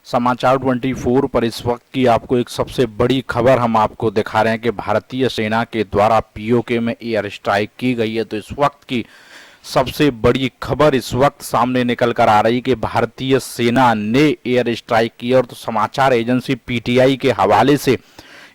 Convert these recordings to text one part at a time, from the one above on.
समाचार 24 पर इस वक्त की आपको एक सबसे बड़ी खबर हम आपको दिखा रहे हैं कि भारतीय सेना के द्वारा पीओके में एयर स्ट्राइक की गई है। तो इस वक्त की सबसे बड़ी खबर इस वक्त सामने निकल कर आ रही कि भारतीय सेना ने एयर स्ट्राइक की। और तो समाचार एजेंसी पीटीआई के हवाले से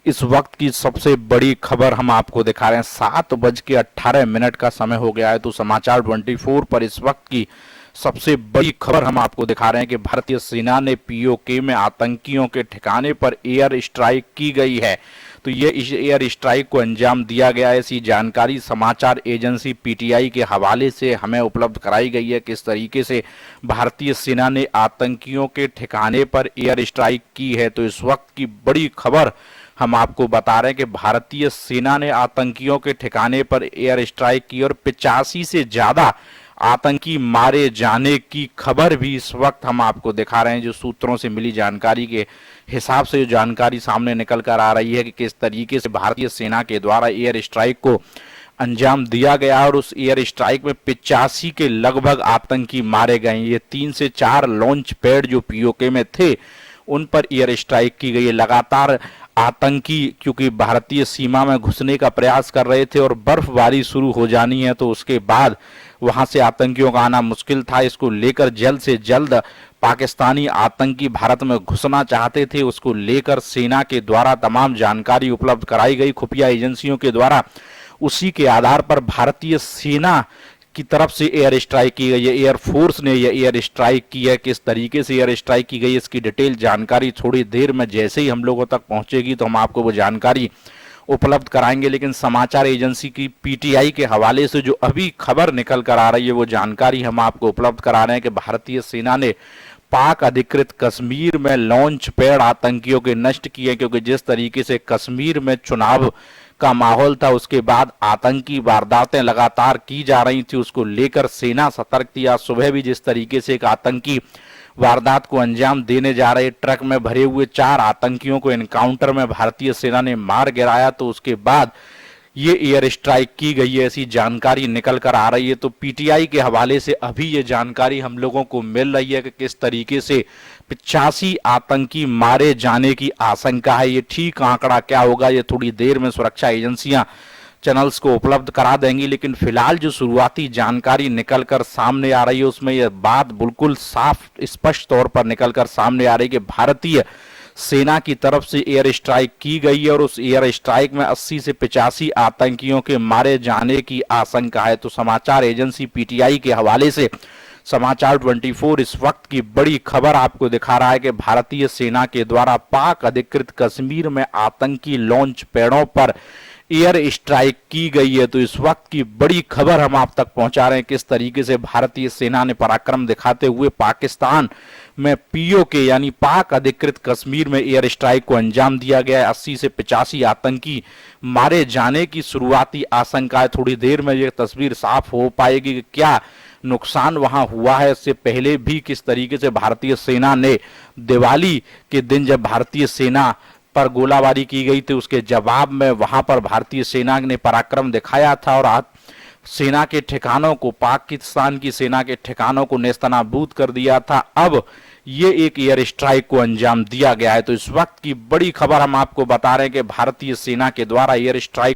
इस वक्त की सबसे बड़ी खबर हम आपको दिखा रहे हैं। 7:18 का समय हो गया है। तो समाचार 24 पर इस वक्त की सबसे बड़ी खबर हम आपको दिखा रहे हैं कि भारतीय सेना ने पीओके में आतंकियों के ठिकाने पर एयर स्ट्राइक की गई है। तो ये इस एयर स्ट्राइक को अंजाम दिया गया है। ऐसी जानकारी समाचार एजेंसी पीटीआई के हवाले से हमें उपलब्ध कराई गई है। किस तरीके से भारतीय सेना ने आतंकियों के ठिकाने पर एयर स्ट्राइक की है। तो इस वक्त की बड़ी खबर हम आपको बता रहे हैं कि भारतीय सेना ने आतंकियों के ठिकाने पर एयर स्ट्राइक की और 85 से ज्यादा आतंकी मारे जाने की खबर भी इस वक्त हम आपको दिखा रहे हैं। जो सूत्रों से मिली जानकारी के हिसाब से जो जानकारी सामने निकल कर आ रही है कि किस तरीके से भारतीय सेना के द्वारा एयर स्ट्राइक को अंजाम दिया गया और उस एयर स्ट्राइक में 85 के लगभग आतंकी मारे गए। ये 3 से 4 लॉन्च पैड जो पीओके में थे उन पर एयर स्ट्राइक की गई है। लगातार आतंकी क्योंकि भारतीय सीमा में घुसने का प्रयास कर रहे थे और बर्फबारी शुरू हो जानी है, तो उसके बाद वहां से आतंकियों का आना मुश्किल था। इसको लेकर जल्द से जल्द पाकिस्तानी आतंकी भारत में घुसना चाहते थे। उसको लेकर सेना के द्वारा तमाम जानकारी उपलब्ध कराई गई खुफिया एजेंसियों के द्वारा। उसी के आधार पर भारतीय सेना की तरफ से एयर स्ट्राइक की गई है। एयरफोर्स ने यह एयर स्ट्राइक की है। किस तरीके से एयर स्ट्राइक की गई इसकी डिटेल जानकारी थोड़ी देर में जैसे ही हम लोगों तक पहुंचेगी तो हम आपको वो जानकारी उपलब्ध कराएंगे। लेकिन समाचार एजेंसी की पीटीआई के हवाले से जो अभी खबर निकल कर आ रही है वो जानकारी हम आपको उपलब्ध करा रहे हैं कि भारतीय सेना ने पाक अधिकृत कश्मीर में लॉन्च पैड आतंकियों के नष्ट किए। क्योंकि जिस तरीके से कश्मीर में चुनाव का माहौल था, उसके बाद आतंकी वारदातें लगातार की जा रही थी, उसको लेकर सेना सतर्क थी। आज सुबह भी जिस तरीके से एक आतंकी वारदात को अंजाम देने जा रहे ट्रक में भरे हुए 4 आतंकियों को एनकाउंटर में भारतीय सेना ने मार गिराया, तो उसके बाद ये एयर स्ट्राइक की गई है, ऐसी जानकारी निकल कर आ रही है। तो पीटीआई के हवाले से अभी ये जानकारी हम लोगों को मिल रही है कि किस तरीके से 85 आतंकी मारे जाने की आशंका है। ये ठीक आंकड़ा क्या होगा ये थोड़ी देर में सुरक्षा एजेंसियां चैनल्स को उपलब्ध करा देंगी। लेकिन फिलहाल जो शुरुआती जानकारी निकल कर सामने आ रही है उसमें यह बात बिल्कुल साफ स्पष्ट तौर पर निकल कर सामने आ रही है कि भारतीय सेना की तरफ से एयर स्ट्राइक की गई है और उस एयर स्ट्राइक में 80 से 85 आतंकियों के मारे जाने की आशंका है। तो समाचार एजेंसी पीटीआई के हवाले से समाचार 24 इस वक्त की बड़ी खबर आपको दिखा रहा है कि भारतीय सेना के द्वारा पाक अधिकृत कश्मीर में आतंकी लॉन्च पैडों पर एयर स्ट्राइक की गई है। तो इस वक्त की बड़ी खबर हम आप तक पहुंचा रहे हैं किस तरीके से भारतीय सेना ने पराक्रम दिखाते हुए पाकिस्तान में पीओके यानी पाक अधिकृत कश्मीर में एयर स्ट्राइक को अंजाम दिया गया है। 80 से 85 आतंकी मारे जाने की शुरुआती आशंका है। थोड़ी देर में यह तस्वीर साफ हो पाएगी कि क्या नुकसान वहां हुआ है। इससे पहले भी किस तरीके से भारतीय सेना ने दिवाली के दिन जब भारतीय सेना पर गोलाबारी की गई थी उसके जवाब में वहां पर भारतीय सेना ने पराक्रम दिखाया था और सेना के ठिकानों को पाकिस्तान की सेना के ठिकानों को नेस्तनाबूद कर दिया था। अब ये एक एयर स्ट्राइक को अंजाम दिया गया है। तो इस वक्त की बड़ी खबर हम आपको बता रहे हैं कि भारतीय सेना के द्वारा एयर स्ट्राइक